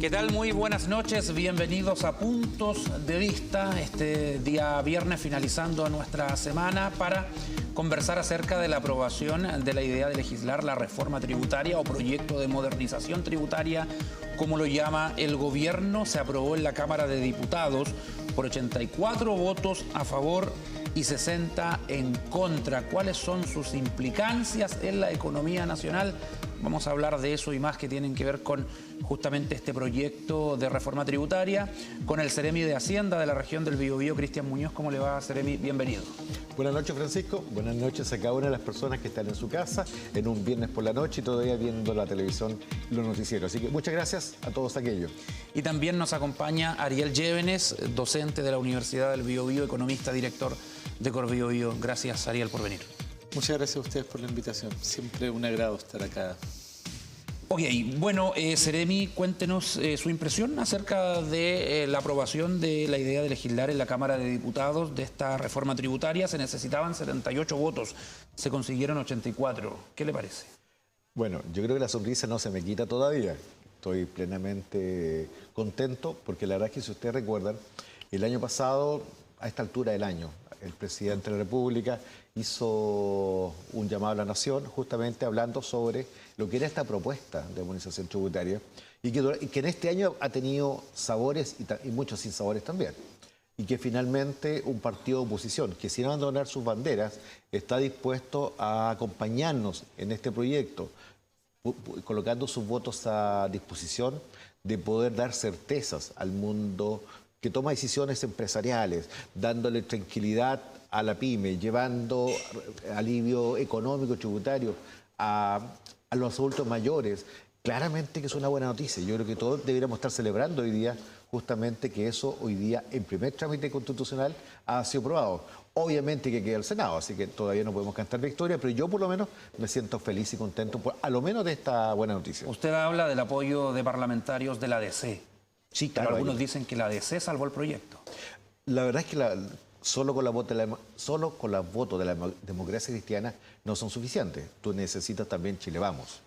¿Qué tal? Muy buenas noches, bienvenidos a Puntos de Vista, este día viernes finalizando nuestra semana para conversar acerca de la aprobación de la idea de legislar la reforma tributaria o proyecto de modernización tributaria, como lo llama el gobierno. Se aprobó en la Cámara de Diputados por 84 votos a favor y 60 en contra. ¿Cuáles son sus implicancias en la economía nacional? Vamos a hablar de eso y más que tienen que ver con justamente este proyecto de reforma tributaria, con el Seremi de Hacienda de la región del Biobío, Cristian Muñoz. ¿Cómo le va, Seremi? Bienvenido. Buenas noches, Francisco. Buenas noches a cada una de las personas que están en su casa en un viernes por la noche y todavía viendo la televisión, los noticieros. Así que muchas gracias a todos aquellos. Y también nos acompaña Ariel Llévenes, docente de la Universidad del Biobío, economista, director de Corbiobío. Gracias, Ariel, por venir. Muchas gracias a ustedes por la invitación. Siempre un agrado estar acá. Ok, bueno, Seremi, cuéntenos su impresión acerca de la aprobación de la idea de legislar en la Cámara de Diputados de esta reforma tributaria. Se necesitaban 78 votos, se consiguieron 84. ¿Qué le parece? Bueno, yo creo que la sonrisa no se me quita todavía. Estoy plenamente contento porque la verdad es que si ustedes recuerdan, el año pasado, a esta altura del año, el presidente de la República hizo un llamado a la nación justamente hablando sobre lo que era esta propuesta de armonización tributaria y que en este año ha tenido sabores y muchos sinsabores también. Y que finalmente un partido de oposición que sin abandonar sus banderas está dispuesto a acompañarnos en este proyecto, colocando sus votos a disposición de poder dar certezas al mundo que toma decisiones empresariales, dándole tranquilidad a la pyme, llevando alivio económico, tributario a los adultos mayores. Claramente que es una buena noticia. Yo creo que todos deberíamos estar celebrando hoy día justamente que eso hoy día en primer trámite constitucional ha sido aprobado. Obviamente que queda el Senado, así que todavía no podemos cantar victoria, pero yo por lo menos me siento feliz y contento por a lo menos de esta buena noticia. Usted habla del apoyo de parlamentarios de la DC. Sí, Pero claro. algunos dicen que la DC salvó el proyecto. La verdad es que solo con los votos de la democracia cristiana no son suficientes. Tú necesitas también Chile Vamos.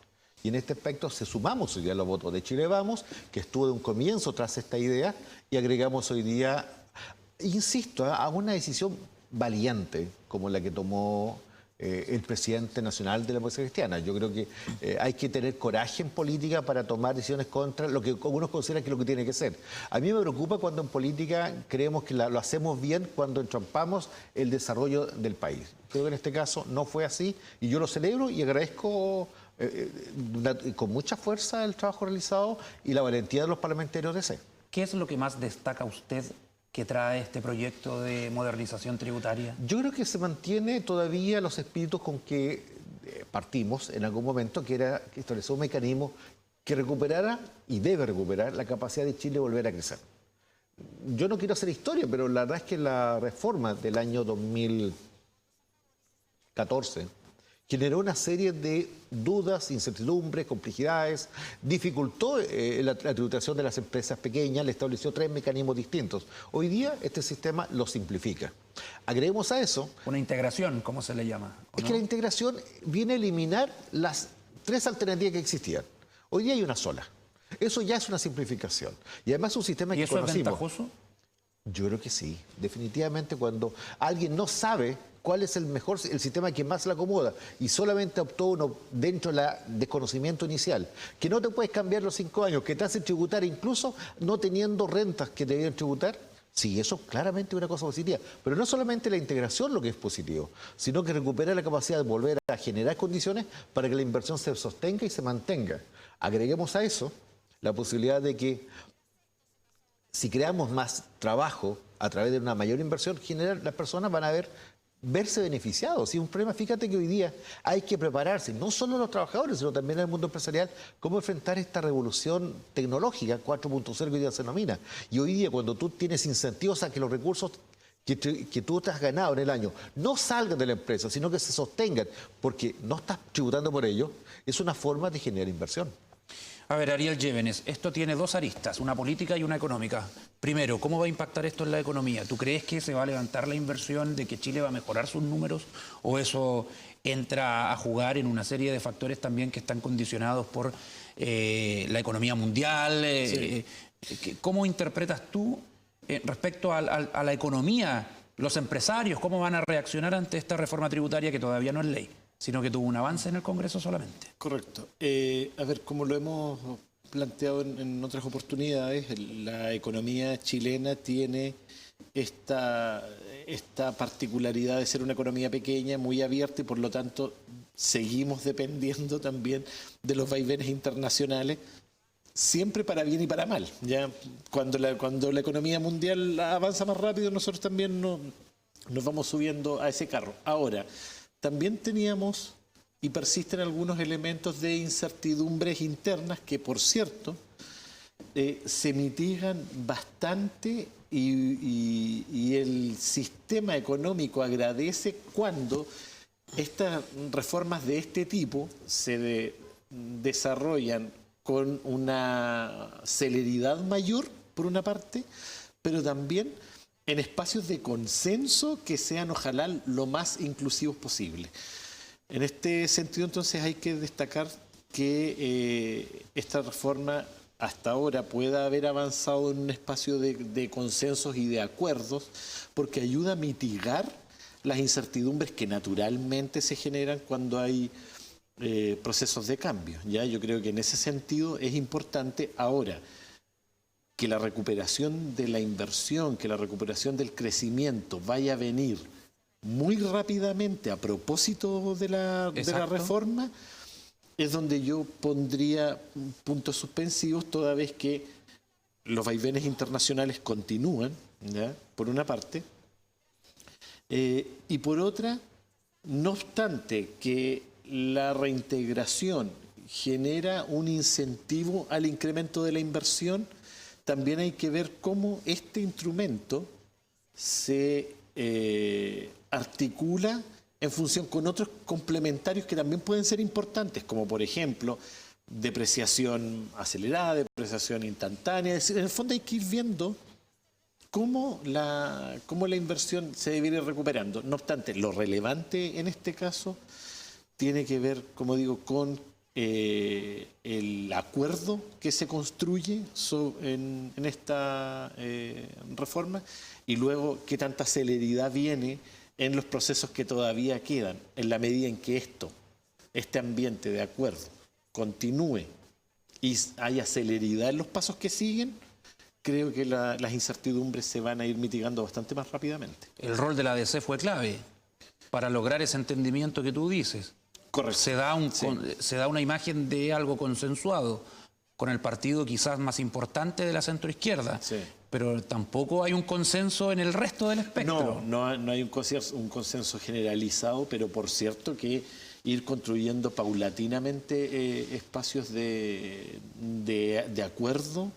Y en este aspecto se sumamos hoy día los votos de Chile Vamos, que estuvo de un comienzo tras esta idea, y agregamos hoy día, insisto, a una decisión valiente como la que tomó el presidente nacional de la democracia cristiana. Yo creo que hay que tener coraje en política para tomar decisiones contra lo que algunos consideran que es lo que tiene que ser. A mí me preocupa cuando en política creemos que lo hacemos bien cuando entrampamos el desarrollo del país. Creo que en este caso no fue así y yo lo celebro y agradezco con mucha fuerza el trabajo realizado y la valentía de los parlamentarios de ese. ¿Qué es lo que más destaca usted que trae este proyecto de modernización tributaria? Yo creo que se mantiene todavía los espíritus con que partimos en algún momento, que era establecer un mecanismo que recuperara y debe recuperar la capacidad de Chile de volver a crecer. Yo no quiero hacer historia, pero la verdad es que la reforma del año 2014 generó una serie de dudas, incertidumbres, complejidades, dificultó la tributación de las empresas pequeñas, le estableció 3 mecanismos distintos. Hoy día este sistema lo simplifica. Agreguemos a eso... Una integración, ¿cómo se le llama? Es que la integración viene a eliminar las 3 alternativas que existían. Hoy día hay una sola. Eso ya es una simplificación. Y además es un sistema que conocimos. ¿Y eso es ventajoso? Yo creo que sí. Definitivamente cuando alguien no sabe cuál es el sistema que más le acomoda y solamente optó uno dentro del desconocimiento inicial, que no te puedes cambiar los 5 años, que te hace tributar incluso no teniendo rentas que te deben tributar, sí, eso claramente es una cosa positiva. Pero no solamente la integración lo que es positivo, sino que recupera la capacidad de volver a generar condiciones para que la inversión se sostenga y se mantenga. Agreguemos a eso la posibilidad de que si creamos más trabajo a través de una mayor inversión, las personas van a verse beneficiados. Y un problema, fíjate que hoy día hay que prepararse, no solo los trabajadores, sino también el mundo empresarial, cómo enfrentar esta revolución tecnológica 4.0 que hoy día se denomina. Y hoy día cuando tú tienes incentivos a que los recursos que tú te has ganado en el año no salgan de la empresa, sino que se sostengan, porque no estás tributando por ello, es una forma de generar inversión. A ver, Ariel Llévenes, esto tiene 2 aristas, una política y una económica. Primero, ¿cómo va a impactar esto en la economía? ¿Tú crees que se va a levantar la inversión, de que Chile va a mejorar sus números? ¿O eso entra a jugar en una serie de factores también que están condicionados por la economía mundial. ¿Cómo interpretas tú respecto a la economía, los empresarios, cómo van a reaccionar ante esta reforma tributaria que todavía no es ley, sino que tuvo un avance en el Congreso solamente? Correcto. A ver, como lo hemos planteado en otras oportunidades, la economía chilena tiene esta particularidad de ser una economía pequeña, muy abierta, y por lo tanto seguimos dependiendo también de los vaivenes internacionales, siempre para bien y para mal. ¿Ya? Cuando la economía mundial avanza más rápido, nosotros también nos vamos subiendo a ese carro. Ahora, también teníamos y persisten algunos elementos de incertidumbres internas que, por cierto, se mitigan bastante y el sistema económico agradece cuando estas reformas de este tipo se desarrollan con una celeridad mayor, por una parte, pero también en espacios de consenso que sean, ojalá, lo más inclusivos posible. En este sentido, entonces, hay que destacar que esta reforma hasta ahora pueda haber avanzado en un espacio de consensos y de acuerdos, porque ayuda a mitigar las incertidumbres que naturalmente se generan cuando hay procesos de cambio. ¿Ya? Yo creo que en ese sentido es importante ahora que la recuperación de la inversión, que la recuperación del crecimiento vaya a venir muy rápidamente a propósito de la reforma, es donde yo pondría puntos suspensivos, toda vez que los vaivenes internacionales continúan, ¿ya? Por una parte, y por otra, no obstante que la reintegración genera un incentivo al incremento de la inversión, también hay que ver cómo este instrumento se articula en función con otros complementarios que también pueden ser importantes, como por ejemplo depreciación acelerada, depreciación instantánea. Es decir, en el fondo hay que ir viendo cómo la inversión se debe ir recuperando. No obstante, lo relevante en este caso tiene que ver, como digo, con el acuerdo que se construye en esta reforma, y luego qué tanta celeridad viene en los procesos que todavía quedan, en la medida en que este ambiente de acuerdo continúe y haya celeridad en los pasos que siguen. Creo que las incertidumbres se van a ir mitigando bastante más rápidamente. El rol de la ADC fue clave para lograr ese entendimiento que tú dices. Correcto. Se da una imagen de algo consensuado con el partido quizás más importante de la centroizquierda, sí, pero tampoco hay un consenso en el resto del espectro. No hay un consenso generalizado, pero por cierto que ir construyendo paulatinamente espacios de acuerdo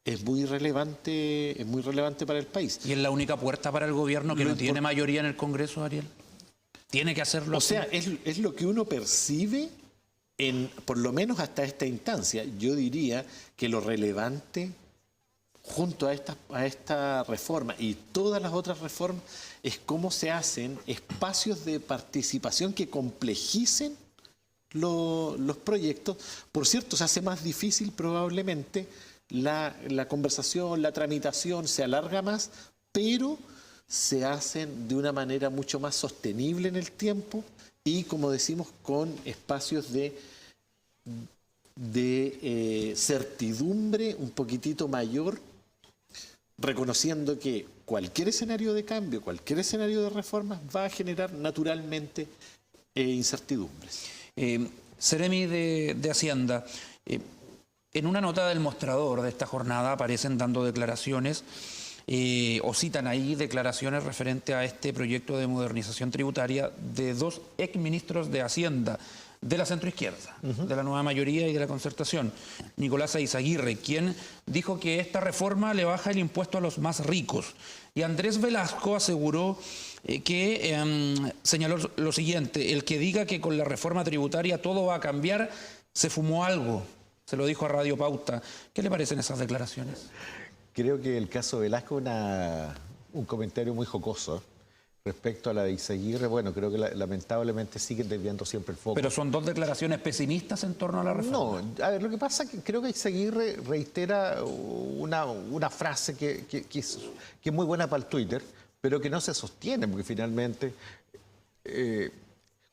es muy relevante para el país. ¿Y es la única puerta para el gobierno que no tiene mayoría en el Congreso, Ariel? ¿Tiene que hacerlo? O sea, es lo que uno percibe, por lo menos hasta esta instancia. Yo diría que lo relevante junto a esta reforma y todas las otras reformas es cómo se hacen espacios de participación que complejicen los proyectos. Por cierto, se hace más difícil probablemente la conversación, la tramitación se alarga más, pero se hacen de una manera mucho más sostenible en el tiempo y, como decimos, con espacios de certidumbre un poquitito mayor, reconociendo que cualquier escenario de cambio, cualquier escenario de reformas va a generar naturalmente incertidumbres. Seremi de Hacienda, en una nota del Mostrador de esta jornada aparecen dando declaraciones o citan ahí declaraciones referentes a este proyecto de modernización tributaria de dos exministros de Hacienda de la centroizquierda, de la nueva mayoría y de la concertación. Nicolás Eizaguirre, quien dijo que esta reforma le baja el impuesto a los más ricos. Y Andrés Velasco aseguró señaló lo siguiente: el que diga que con la reforma tributaria todo va a cambiar, se fumó algo. Se lo dijo a Radio Pauta. ¿Qué le parecen esas declaraciones? Creo que el caso Velasco es un comentario muy jocoso. Respecto a la de Izaguirre, bueno, creo que lamentablemente siguen desviando siempre el foco. Pero son dos declaraciones pesimistas en torno a la reforma. No, a ver, lo que pasa es que creo que Izaguirre reitera una frase que es muy buena para el Twitter, pero que no se sostiene, porque finalmente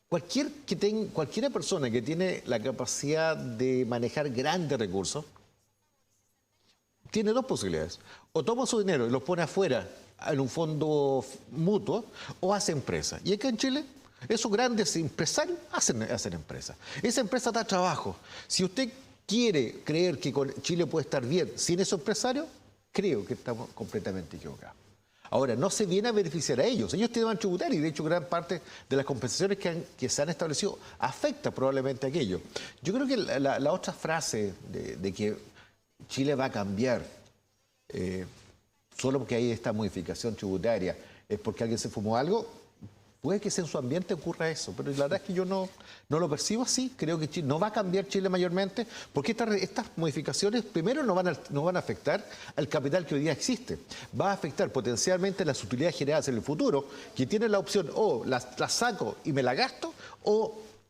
cualquiera persona que tiene la capacidad de manejar grandes recursos tiene dos posibilidades. O toma su dinero y los pone afuera en un fondo mutuo, o hace empresa. Y acá en Chile, esos grandes empresarios hacen empresas. Esa empresa da trabajo. Si usted quiere creer que con Chile puede estar bien sin esos empresarios, creo que estamos completamente equivocados. Ahora, no se viene a beneficiar a ellos. Ellos tienen tributar y, de hecho, gran parte de las compensaciones que se han establecido afecta probablemente a aquello. Yo creo que la otra frase de que Chile va a cambiar solo porque hay esta modificación tributaria es porque alguien se fumó algo, puede que en su ambiente ocurra eso, pero la verdad es que yo no lo percibo así. Creo que Chile, no va a cambiar Chile mayormente, porque estas modificaciones primero no van a afectar al capital que hoy día existe. Va a afectar potencialmente las utilidades generadas en el futuro, que tienen la opción o la saco y me la gasto,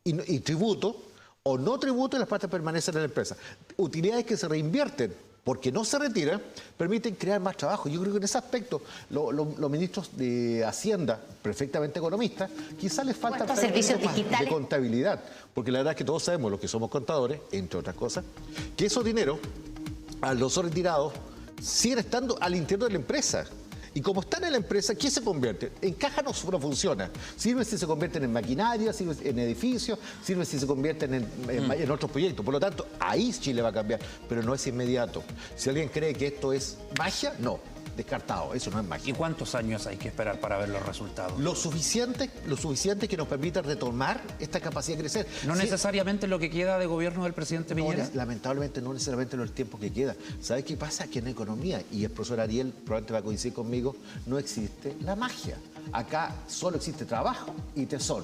y tributo, o no tributo y las partes permanecen en la empresa. Utilidades que se reinvierten porque no se retiran, permiten crear más trabajo. Yo creo que en ese aspecto los ministros de Hacienda, perfectamente economistas, quizás les falta servicios más de digitales, contabilidad, porque la verdad es que todos sabemos, los que somos contadores, entre otras cosas, que esos dineros, a los retirados, siguen estando al interior de la empresa. Y como están en la empresa, ¿qué se convierte? En caja no funciona. Sirve si se convierten en maquinaria, sirve en edificios, sirve si se convierten en otros proyectos. Por lo tanto, ahí Chile va a cambiar, pero no es inmediato. Si alguien cree que esto es magia, no. Descartado, eso no es magia. ¿Y cuántos años hay que esperar para ver los resultados? Lo suficiente que nos permita retomar esta capacidad de crecer. ¿No necesariamente lo que queda de gobierno del presidente Piñera? Lamentablemente no necesariamente en el tiempo que queda. ¿Sabe qué pasa? Que en economía, y el profesor Ariel probablemente va a coincidir conmigo, no existe la magia. Acá solo existe trabajo y tesón.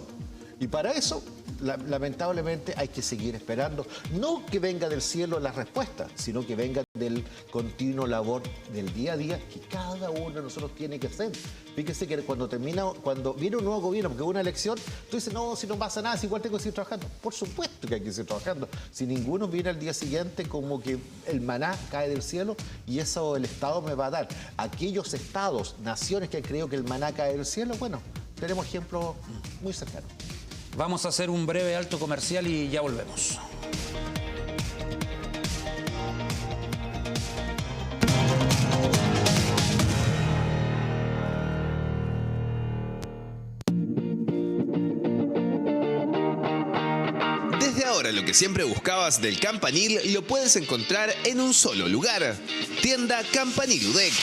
Y para eso, lamentablemente, hay que seguir esperando. No que venga del cielo la respuesta, sino que venga del continuo labor del día a día que cada uno de nosotros tiene que hacer. Fíjese que cuando viene un nuevo gobierno, porque hubo una elección, tú dices, no, si no pasa nada, si igual tengo que seguir trabajando. Por supuesto que hay que seguir trabajando. Si ninguno viene al día siguiente, como que el maná cae del cielo y eso el Estado me va a dar. Aquellos estados, naciones que han creído que el maná cae del cielo, bueno, tenemos ejemplos muy cercanos. Vamos a hacer un breve alto comercial y ya volvemos. Desde ahora lo que siempre buscabas del Campanil lo puedes encontrar en un solo lugar. Tienda Campanil UDEC.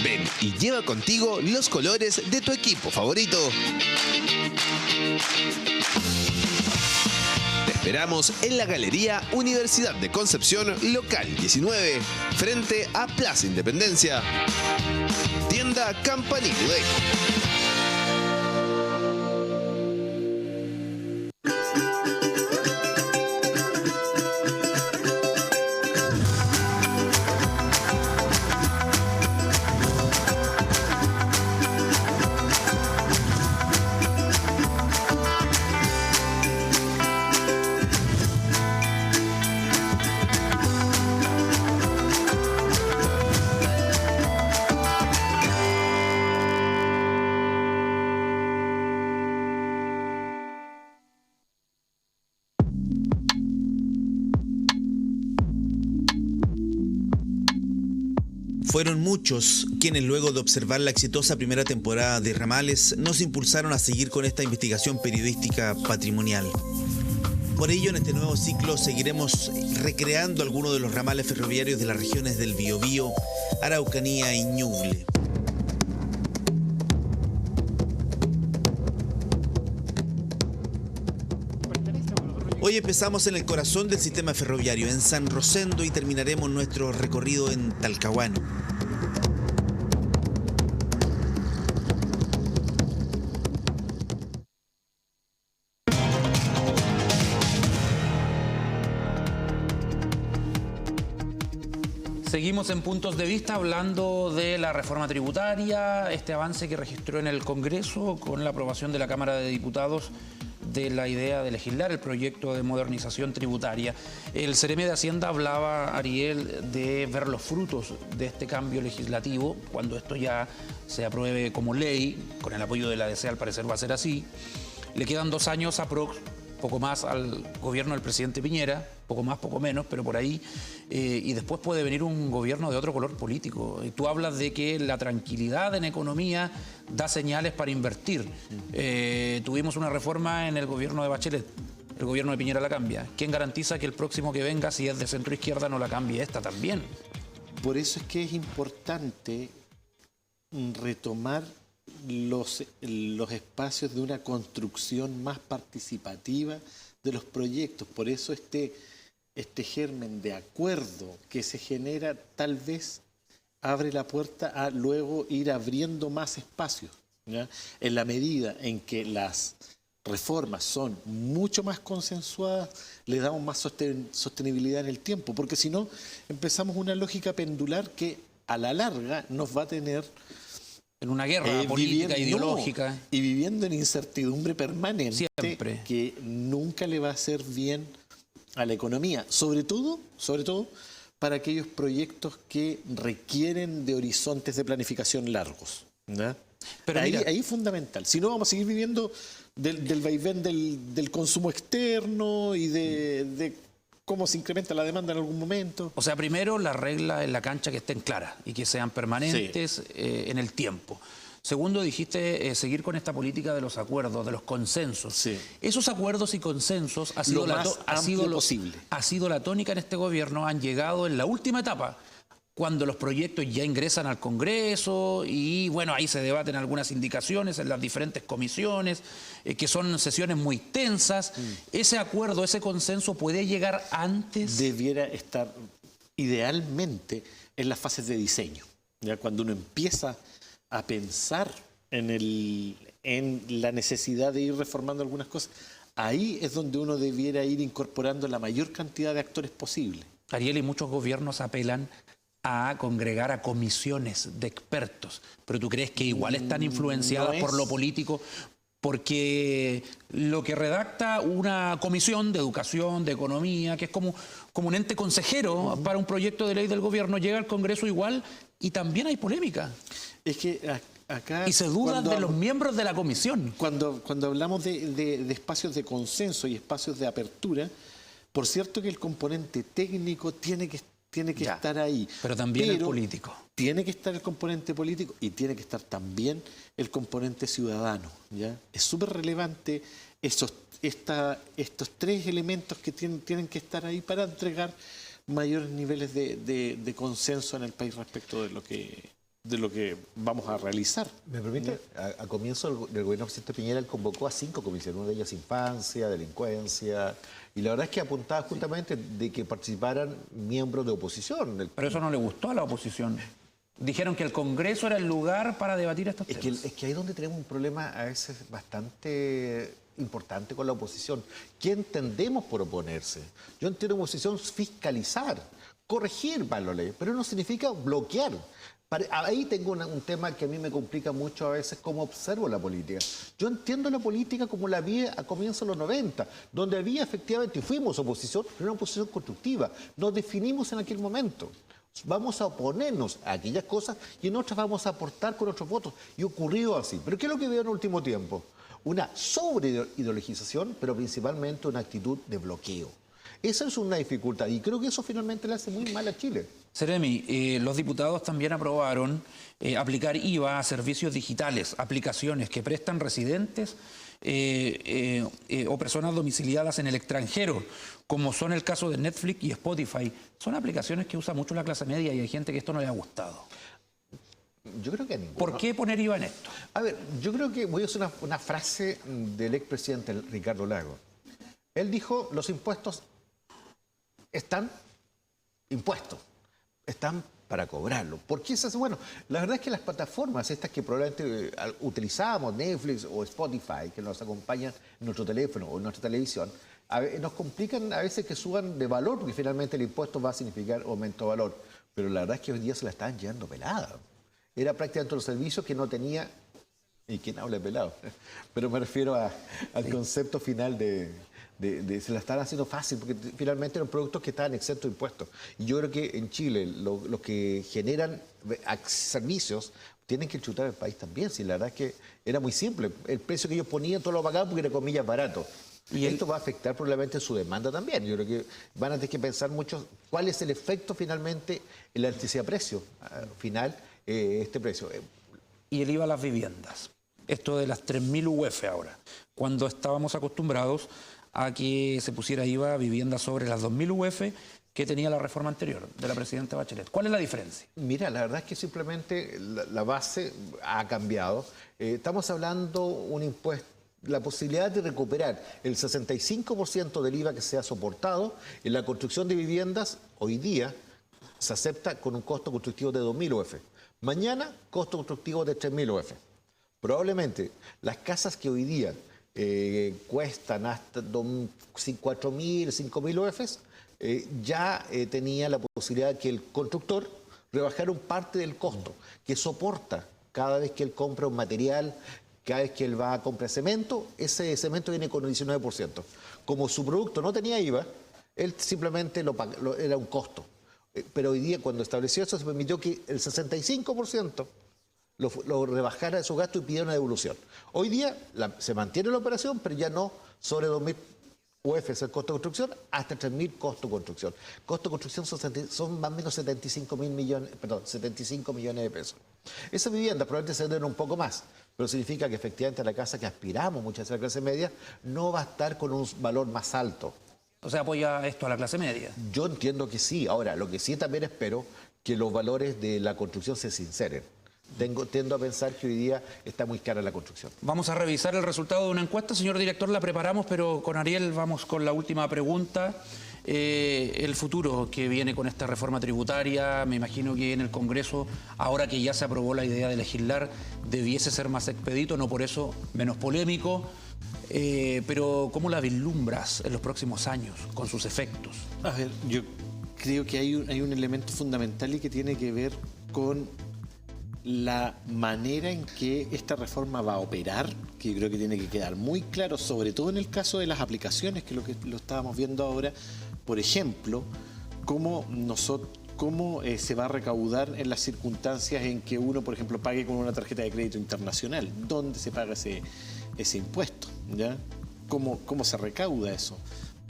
Ven y lleva contigo los colores de tu equipo favorito. Te esperamos en la Galería Universidad de Concepción, local 19, frente a Plaza Independencia. Tienda Campanil UDEC. Fueron muchos quienes, luego de observar la exitosa primera temporada de Ramales, nos impulsaron a seguir con esta investigación periodística patrimonial. Por ello, en este nuevo ciclo seguiremos recreando algunos de los ramales ferroviarios de las regiones del Biobío, Araucanía y Ñuble. Hoy empezamos en el corazón del sistema ferroviario, en San Rosendo, y terminaremos nuestro recorrido en Talcahuano. Seguimos en Puntos de Vista hablando de la reforma tributaria, este avance que registró en el Congreso con la aprobación de la Cámara de Diputados de la idea de legislar el proyecto de modernización tributaria. El Seremi de Hacienda hablaba, Ariel, de ver los frutos de este cambio legislativo, cuando esto ya se apruebe como ley, con el apoyo de la DC al parecer va a ser así. Le quedan 2 años aprox, poco más al gobierno del presidente Piñera, poco más, poco menos, pero por ahí, y después puede venir un gobierno de otro color político. Tú hablas de que la tranquilidad en economía da señales para invertir. Tuvimos una reforma en el gobierno de Bachelet, el gobierno de Piñera la cambia. ¿Quién garantiza que el próximo que venga, si es de centro izquierda, no la cambie esta también? Por eso es que es importante retomar los espacios de una construcción más participativa de los proyectos. Por eso este germen de acuerdo que se genera tal vez abre la puerta a luego ir abriendo más espacios, ¿ya? En la medida en que las reformas son mucho más consensuadas, le damos más sostenibilidad en el tiempo, porque si no empezamos una lógica pendular que a la larga nos va a tener en una guerra política, ideológica. No, y viviendo en incertidumbre permanente. Siempre. Que nunca le va a hacer bien a la economía. Sobre todo para aquellos proyectos que requieren de horizontes de planificación largos, ¿no? Pero ahí es fundamental. Si no, vamos a seguir viviendo del vaivén del consumo externo y de cómo se incrementa la demanda en algún momento. O sea, primero las reglas en la cancha que estén claras y que sean permanentes en el tiempo. Segundo, dijiste seguir con esta política de los acuerdos, de los consensos. Sí. Esos acuerdos y consensos ha sido la tónica en este gobierno, han llegado en la última etapa, cuando los proyectos ya ingresan al Congreso y bueno, ahí se debaten algunas indicaciones en las diferentes comisiones, que son sesiones muy tensas. Ese acuerdo, ese consenso puede llegar antes. Debiera estar idealmente en las fases de diseño, ¿ya? Cuando uno empieza a pensar en la necesidad de ir reformando algunas cosas, ahí es donde uno debiera ir incorporando la mayor cantidad de actores posible. Ariel, y muchos gobiernos apelan a congregar a comisiones de expertos, pero ¿tú crees que igual están influenciadas por lo político? Porque lo que redacta una comisión de educación, de economía, que es como un ente consejero para un proyecto de ley del gobierno, llega al Congreso igual y también hay polémica. Es que acá... Y se duda de los miembros de la comisión. Cuando hablamos de espacios de consenso y espacios de apertura, por cierto que el componente técnico tiene que estar ahí. Pero también el político. Tiene que estar el componente político y tiene que estar también el componente ciudadano, ¿ya? Es súper relevante estos 3 elementos que tienen que estar ahí para entregar mayores niveles de consenso en el país respecto de lo que vamos a realizar. ¿Me permite? A comienzo del gobierno del presidente Piñera, él convocó a 5 comisiones, una de ellas infancia, delincuencia, y la verdad es que apuntaba justamente de que participaran miembros de oposición. Pero eso no le gustó a la oposición. Dijeron que el Congreso era el lugar para debatir estos temas. Es que ahí es donde tenemos un problema a veces bastante importante con la oposición. ¿Qué entendemos por oponerse? Yo entiendo oposición fiscalizar, corregir la ley, pero no significa bloquear. Ahí tengo un tema que a mí me complica mucho a veces cómo observo la política. Yo entiendo la política como la vi a comienzos de los 90, donde había efectivamente, y fuimos oposición, pero una oposición constructiva. Nos definimos en aquel momento. Vamos a oponernos a aquellas cosas y en otras vamos a aportar con nuestros votos. Y ocurrió así. ¿Pero qué es lo que veo en el último tiempo? Una sobreideologización, pero principalmente una actitud de bloqueo. Esa es una dificultad y creo que eso finalmente le hace muy mal a Chile. Seremi, los diputados también aprobaron aplicar IVA a servicios digitales, aplicaciones que prestan residentes o personas domiciliadas en el extranjero, como son el caso de Netflix y Spotify. Son aplicaciones que usa mucho la clase media y hay gente que esto no le ha gustado. Yo creo que a ninguno. ¿Por qué poner IVA en esto? A ver, yo creo que voy a hacer una frase del expresidente Ricardo Lagos. Él dijo, los impuestos están impuestos, están para cobrarlo. ¿Por qué se hace? Bueno, la verdad es que las plataformas estas que probablemente utilizamos, Netflix o Spotify, que nos acompañan en nuestro teléfono o en nuestra televisión, nos complican a veces que suban de valor, porque finalmente el impuesto va a significar aumento de valor. pero la verdad es que hoy día se la estaban llevando pelada. Era prácticamente los servicios que no tenía, y quién habla de pelado, pero me refiero al concepto final de se la están haciendo fácil, porque finalmente eran productos que estaban exentos de impuestos. Y yo creo que en Chile los que generan servicios tienen que chutar el país también. Si la verdad es que era muy simple, el precio que ellos ponían todo lo pagaban porque era, comillas, barato. Y esto va a afectar probablemente su demanda también. Yo creo que van a tener que pensar mucho cuál es el efecto finalmente, el electricidad precio final, este precio. Y el IVA a las viviendas. Esto de las 3.000 UF ahora, cuando estábamos acostumbrados a que se pusiera IVA a viviendas sobre las 2.000 UF que tenía la reforma anterior de la presidenta Bachelet. ¿Cuál es la diferencia? Mira, la verdad es que simplemente la base ha cambiado. Estamos hablando un impuesto, la posibilidad de recuperar el 65% del IVA que se ha soportado en la construcción de viviendas, hoy día se acepta con un costo constructivo de 2.000 UF. Mañana, costo constructivo de 3.000 UF. Probablemente las casas que hoy día cuestan hasta 4.000, 5.000 UF, ya tenía la posibilidad de que el constructor rebajara un parte del costo que soporta cada vez que él compra un material, cada vez que él va a comprar cemento, ese cemento viene con un 19%. Como su producto no tenía IVA, él simplemente era un costo. Pero hoy día, cuando estableció eso, se permitió que el 65% lo rebajara de su gasto y pidiera una devolución. Hoy día se mantiene la operación, pero ya no sobre 2.000 UF es el costo de construcción, hasta 3.000 costo de construcción. Costo de construcción son más o menos 75 millones de pesos. Esas viviendas probablemente se venden un poco más, pero significa que efectivamente la casa que aspiramos muchas veces a la clase media no va a estar con un valor más alto. O sea, ¿apoya esto a la clase media? Yo entiendo que sí. Ahora, lo que sí también espero que los valores de la construcción se sinceren. Tiendo a pensar que hoy día está muy cara la construcción. Vamos a revisar el resultado de una encuesta. Señor director, la preparamos, pero con Ariel vamos con la última pregunta. El futuro que viene con esta reforma tributaria, me imagino que en el Congreso, ahora que ya se aprobó la idea de legislar, debiese ser más expedito, no por eso menos polémico. Pero ¿cómo la vislumbras en los próximos años con sus efectos? A ver, yo creo que hay un elemento fundamental y que tiene que ver con la manera en que esta reforma va a operar, que yo creo que tiene que quedar muy claro, sobre todo en el caso de las aplicaciones, que lo estábamos viendo ahora. Por ejemplo, cómo se va a recaudar en las circunstancias en que uno, por ejemplo, pague con una tarjeta de crédito internacional. ¿Dónde se paga ese impuesto? ¿Ya? ¿Cómo se recauda eso?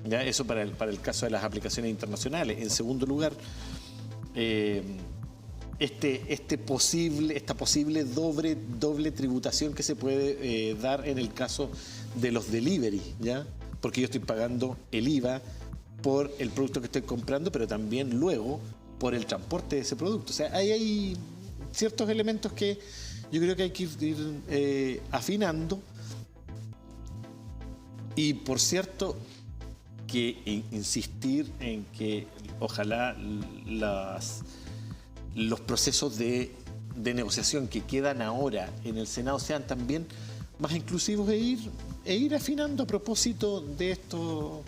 ¿Ya? Eso para el caso de las aplicaciones internacionales. En segundo lugar, esta posible doble tributación que se puede dar en el caso de los delivery, ¿ya? Porque yo estoy pagando el IVA por el producto que estoy comprando, pero también luego por el transporte de ese producto. O sea, hay ciertos elementos que yo creo que hay que ir afinando. Y por cierto, que insistir en que ojalá los procesos de negociación que quedan ahora en el Senado sean también más inclusivos e ir afinando a propósito de estos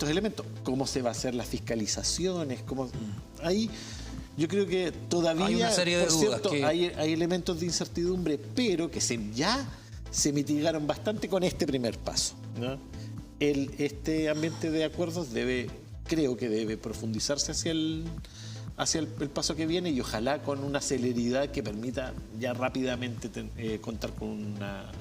elementos. ¿Cómo se va a hacer las fiscalizaciones? Ahí yo creo que todavía, hay una serie de dudas hay elementos de incertidumbre, pero que ya se mitigaron bastante con este primer paso, ¿no? Este ambiente de acuerdos creo que debe profundizarse hacia el paso que viene y ojalá con una celeridad que permita ya rápidamente contar con una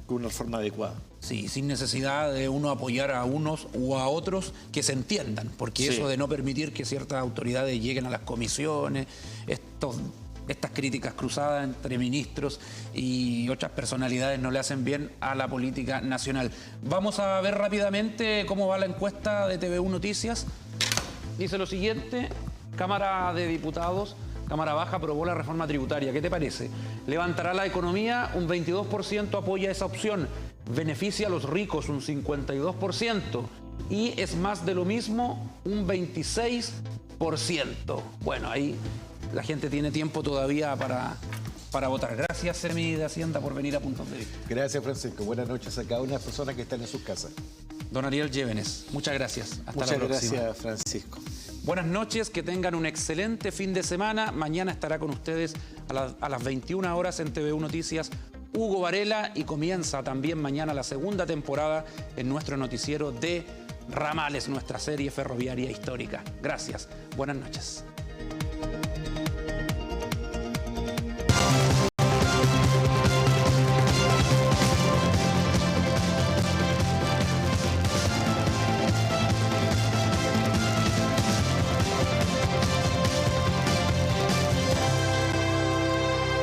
reforma adecuada. Sí, sin necesidad de uno apoyar a unos u a otros que se entiendan, porque eso de no permitir que ciertas autoridades lleguen a las comisiones, estas críticas cruzadas entre ministros y otras personalidades no le hacen bien a la política nacional. Vamos a ver rápidamente cómo va la encuesta de TVU Noticias. Dice lo siguiente: Cámara de Diputados, Cámara Baja, aprobó la reforma tributaria. ¿Qué te parece? ¿Levantará la economía? Un 22% apoya esa opción. ¿Beneficia a los ricos? Un 52%. Y es más de lo mismo, un 26%. Bueno, ahí la gente tiene tiempo todavía para votar. Gracias, Semi de Hacienda, por venir a Puntos de Vista. Gracias, Francisco. Buenas noches a cada una de las personas que están en sus casas. Don Ariel Llévenes, muchas gracias. Hasta la próxima. Muchas gracias, Francisco. Buenas noches, que tengan un excelente fin de semana. Mañana estará con ustedes a las 21 horas en TV1 Noticias Hugo Varela, y comienza también mañana la segunda temporada en nuestro noticiero de Ramales, nuestra serie ferroviaria histórica. Gracias. Buenas noches.